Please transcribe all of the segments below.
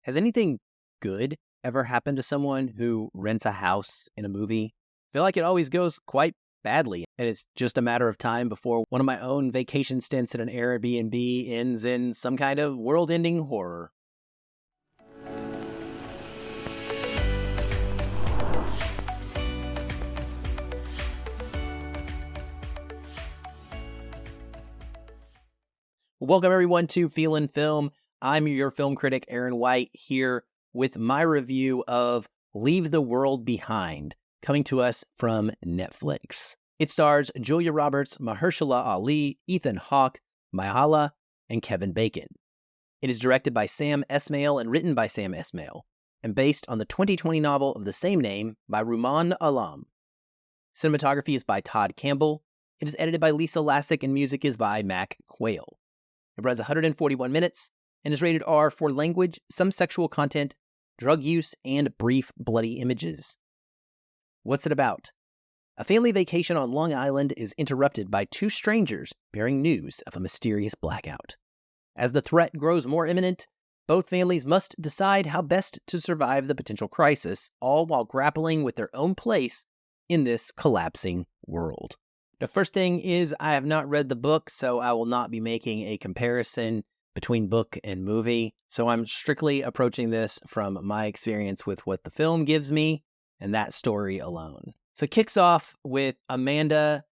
Has anything good ever happened to someone who rents a house in a movie? I feel like it always goes quite badly, and it's just a matter of time before one of my own vacation stints at an Airbnb ends in some kind of world-ending horror. Welcome everyone to Feelin' Film. I'm your film critic, Aaron White, here with my review of Leave the World Behind, coming to us from Netflix. It stars Julia Roberts, Mahershala Ali, Ethan Hawke, Myha'la, and Kevin Bacon. It is directed by Sam Esmail and written by Sam Esmail, and based on the 2020 novel of the same name by Rumaan Alam. Cinematography is by Todd Campbell. It is edited by Lisa Lassick, and music is by Mac Quayle. It runs 141 minutes and is rated R for language, some sexual content, drug use, and brief bloody images. What's it about? A family vacation on Long Island is interrupted by two strangers bearing news of a mysterious blackout. As the threat grows more imminent, both families must decide how best to survive the potential crisis, all while grappling with their own place in this collapsing world. The first thing is I have not read the book, so I will not be making a comparison between book and movie. So I'm strictly approaching this from my experience with what the film gives me and that story alone. So it kicks off with Amanda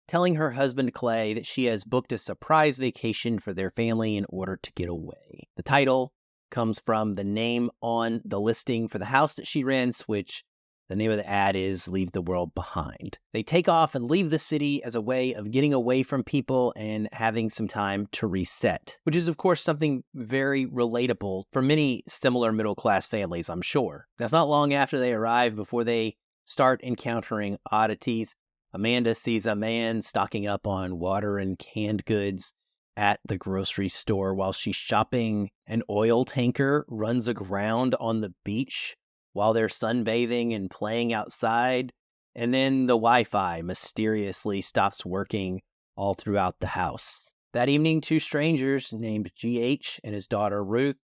telling her husband Clay that she has booked a surprise vacation for their family in order to get away. The title comes from the name on the listing for the house that she rents, which the name of the ad is Leave the World Behind. They take off and leave the city as a way of getting away from people and having some time to reset, which is, of course, something very relatable for many similar middle-class families, I'm sure. That's not long after they arrive before they start encountering oddities. Amanda sees a man stocking up on water and canned goods at the grocery store while she's shopping. An oil tanker runs aground on the beach while they're sunbathing and playing outside, and then the Wi-Fi mysteriously stops working all throughout the house. That evening, two strangers named GH and his daughter Ruth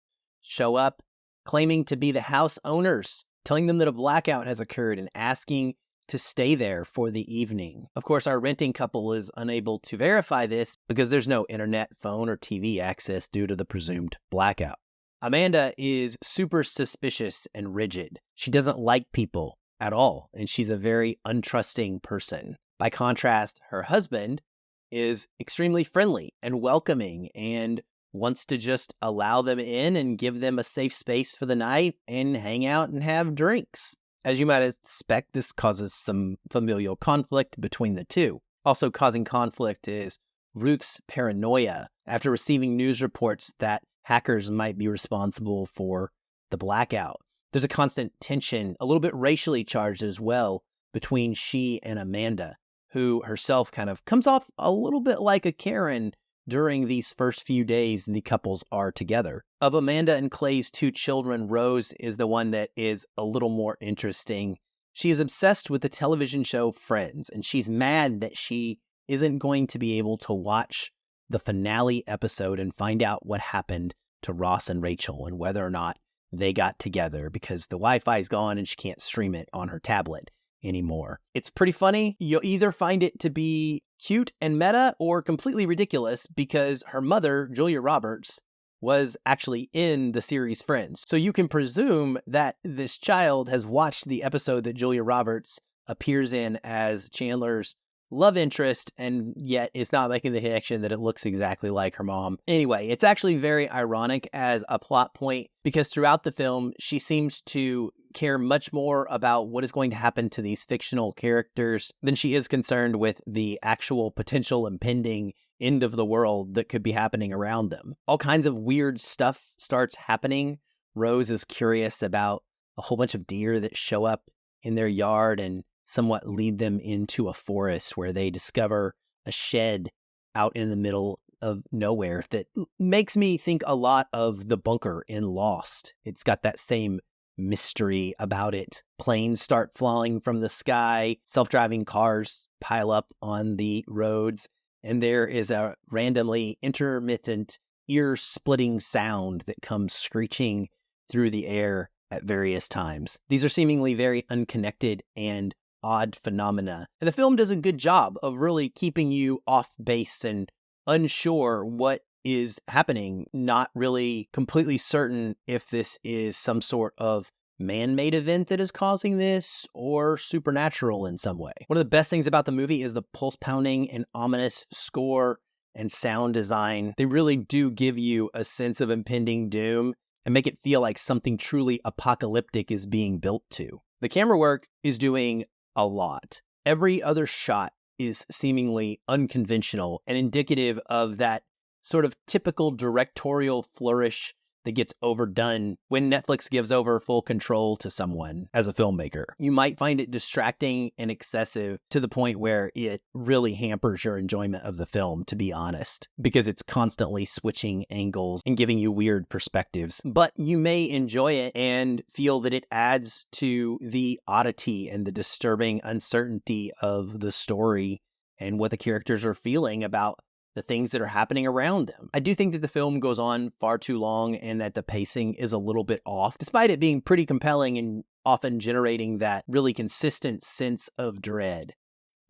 show up, claiming to be the house owners, telling them that a blackout has occurred and asking to stay there for the evening. Of course, our renting couple is unable to verify this because there's no internet, phone, or TV access due to the presumed blackout. Amanda is super suspicious and rigid. She doesn't like people at all, and she's a very untrusting person. By contrast, her husband is extremely friendly and welcoming and wants to just allow them in and give them a safe space for the night and hang out and have drinks. As you might expect, this causes some familial conflict between the two. Also causing conflict is Ruth's paranoia after receiving news reports that hackers might be responsible for the blackout. There's a constant tension, a little bit racially charged as well, between she and Amanda, who herself kind of comes off a little bit like a Karen during these first few days the couples are together. Of Amanda and Clay's two children, Rose is the one that is a little more interesting. She is obsessed with the television show Friends, and she's mad that she isn't going to be able to watch the finale episode and find out what happened to Ross and Rachel and whether or not they got together because the Wi-Fi is gone and she can't stream it on her tablet anymore. It's pretty funny. You'll either find it to be cute and meta or completely ridiculous because her mother, Julia Roberts, was actually in the series Friends. So you can presume that this child has watched the episode that Julia Roberts appears in as Chandler's love interest, and yet is not making the connection that it looks exactly like her mom. Anyway, it's actually very ironic as a plot point because throughout the film, she seems to care much more about what is going to happen to these fictional characters than she is concerned with the actual potential impending end of the world that could be happening around them. All kinds of weird stuff starts happening. Rose is curious about a whole bunch of deer that show up in their yard and somewhat lead them into a forest where they discover a shed out in the middle of nowhere that makes me think a lot of the bunker in Lost. It's got that same mystery about it. Planes start falling from the sky, self-driving cars pile up on the roads, and there is a randomly intermittent ear-splitting sound that comes screeching through the air at various times. These are seemingly very unconnected and odd phenomena. And the film does a good job of really keeping you off base and unsure what is happening, not really completely certain if this is some sort of man-made event that is causing this or supernatural in some way. One of the best things about the movie is the pulse-pounding and ominous score and sound design. They really do give you a sense of impending doom and make it feel like something truly apocalyptic is being built to. The camera work is doing a lot. Every other shot is seemingly unconventional and indicative of that sort of typical directorial flourish that gets overdone when Netflix gives over full control to someone as a filmmaker. You might find it distracting and excessive to the point where it really hampers your enjoyment of the film, to be honest, because it's constantly switching angles and giving you weird perspectives. But you may enjoy it and feel that it adds to the oddity and the disturbing uncertainty of the story and what the characters are feeling about the things that are happening around them. I do think that the film goes on far too long and that the pacing is a little bit off, despite it being pretty compelling and often generating that really consistent sense of dread.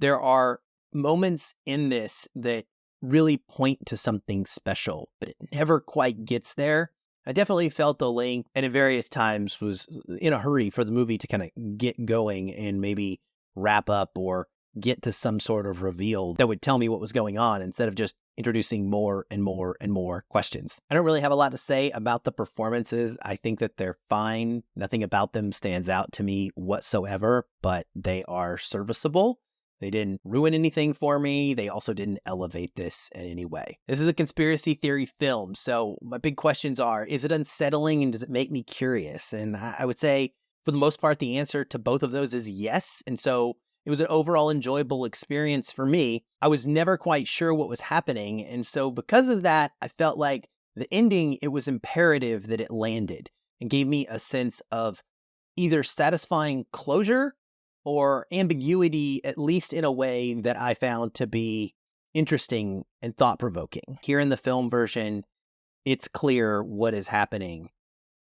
There are moments in this that really point to something special, but it never quite gets there. I definitely felt the length and at various times was in a hurry for the movie to kind of get going and maybe wrap up or get to some sort of reveal that would tell me what was going on instead of just introducing more and more and more questions. I don't really have a lot to say about the performances. I think that they're fine. Nothing about them stands out to me whatsoever, but they are serviceable. They didn't ruin anything for me. They also didn't elevate this in any way. This is a conspiracy theory film, so my big questions are, is it unsettling and does it make me curious? And I would say, for the most part, the answer to both of those is yes. And so it was an overall enjoyable experience for me. I was never quite sure what was happening. And so because of that, I felt like the ending, it was imperative that it landed and gave me a sense of either satisfying closure or ambiguity, at least in a way that I found to be interesting and thought-provoking. Here in the film version, it's clear what is happening.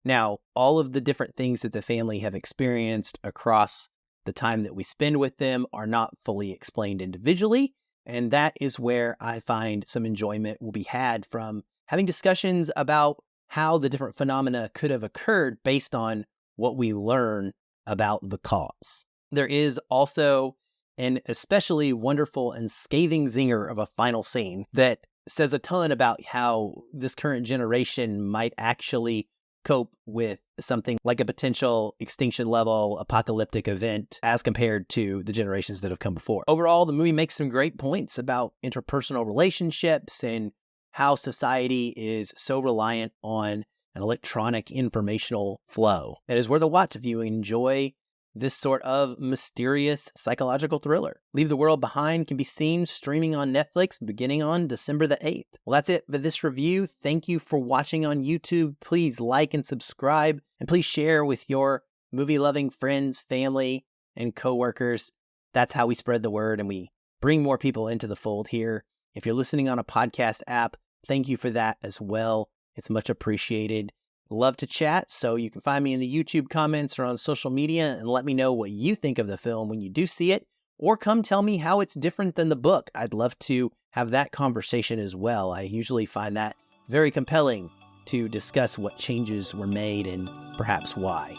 Now, all of the different things that the family have experienced across the time that we spend with them are not fully explained individually, and that is where I find some enjoyment will be had from having discussions about how the different phenomena could have occurred based on what we learn about the cause. There is also an especially wonderful and scathing zinger of a final scene that says a ton about how this current generation might actually cope with something like a potential extinction level apocalyptic event as compared to the generations that have come before. Overall, the movie makes some great points about interpersonal relationships and how society is so reliant on an electronic informational flow. It is worth a watch if you enjoy this sort of mysterious psychological thriller. Leave the World Behind can be seen streaming on Netflix beginning on December the 8th. Well, that's it for this review. Thank you for watching on YouTube. Please like and subscribe, and please share with your movie-loving friends, family, and coworkers. That's how we spread the word, and we bring more people into the fold here. If you're listening on a podcast app, thank you for that as well. It's much appreciated. Love to chat, so you can find me in the YouTube comments or on social media and let me know what you think of the film when you do see it, or come tell me how it's different than the book. I'd love to have that conversation as well. I usually find that very compelling to discuss what changes were made and perhaps why.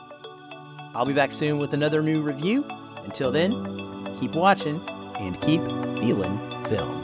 I'll be back soon with another new review. Until then, keep watching and keep feeling film.